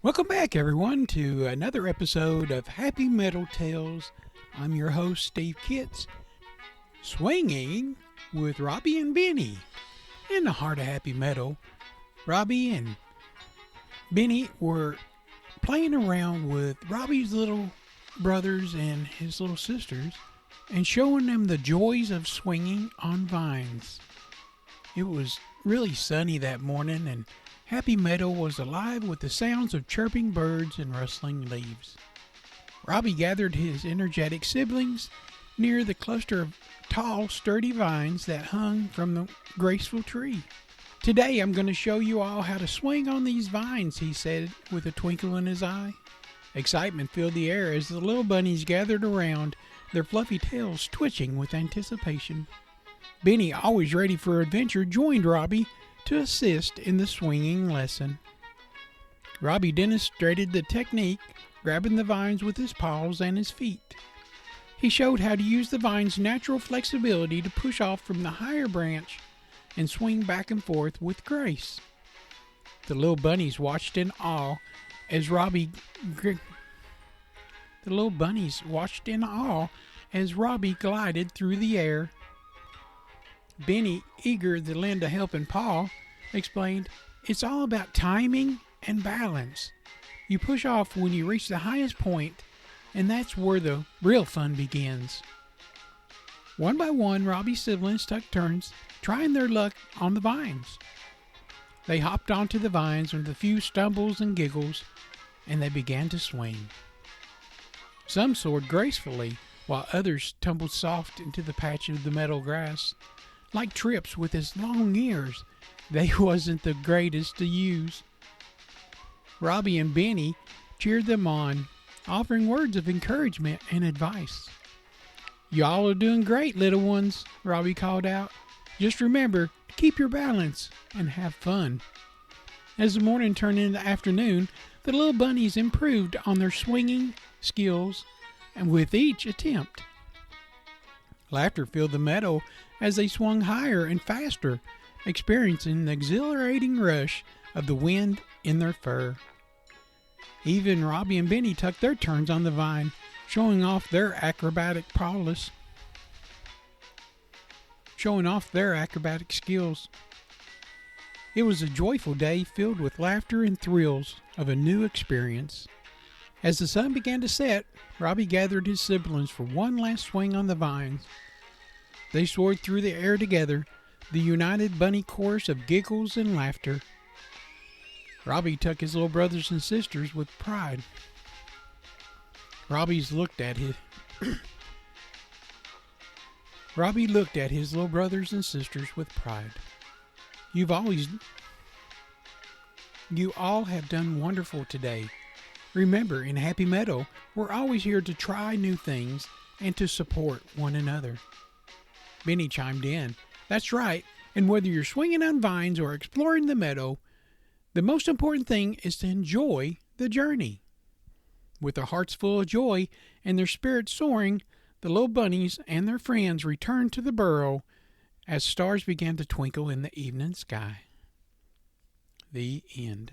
Welcome back, everyone, to another episode of Happy Metal Tales. I'm your host, Steve Kitts, swinging with Robbie and Benny. In the heart of Happy Metal, Robbie and Benny were playing around with Robbie's little brothers and his little sisters and showing them the joys of swinging on vines. It was really sunny that morning, and Happy Meadow was alive with the sounds of chirping birds and rustling leaves. Robbie gathered his energetic siblings near the cluster of tall, sturdy vines that hung from the graceful tree. "Today I'm going to show you all how to swing on these vines," he said with a twinkle in his eye. Excitement filled the air as the little bunnies gathered around, their fluffy tails twitching with anticipation. Benny, always ready for adventure, joined Robbie to assist in the swinging lesson. Robbie demonstrated the technique, grabbing the vines with his paws and his feet. He showed how to use the vine's natural flexibility to push off from the higher branch and swing back and forth with grace. The little bunnies watched in awe as Robbie glided through the air. Benny, eager to lend a helping paw, explained, "It's all about timing and balance. You push off when you reach the highest point, and that's where the real fun begins." One by one, Robbie's siblings took turns trying their luck on the vines. They hopped onto the vines with a few stumbles and giggles, and they began to swing. Some soared gracefully, while others tumbled soft into the patch of the meadow grass. Like Trips with his long ears, they wasn't the greatest to use. Robbie and Benny cheered them on, offering words of encouragement and advice. "Y'all are doing great, little ones," Robbie called out. "Just remember to keep your balance and have fun." As the morning turned into afternoon, the little bunnies improved on their swinging skills and with each attempt. Laughter filled the meadow as they swung higher and faster, experiencing the exhilarating rush of the wind in their fur. Even Robbie and Benny took their turns on the vine, showing off their acrobatic skills. It was a joyful day filled with laughter and thrills of a new experience. As the sun began to set, Robbie gathered his siblings for one last swing on the vines. They soared through the air together, the united bunny chorus of giggles and laughter. Robbie took his little brothers and sisters with pride. Robbie looked at his little brothers and sisters with pride. You all have done wonderful today. Remember, in Happy Meadow, we're always here to try new things and to support one another." Benny chimed in, "That's right, and whether you're swinging on vines or exploring the meadow, the most important thing is to enjoy the journey." With their hearts full of joy and their spirits soaring, the little bunnies and their friends returned to the burrow as stars began to twinkle in the evening sky. The end.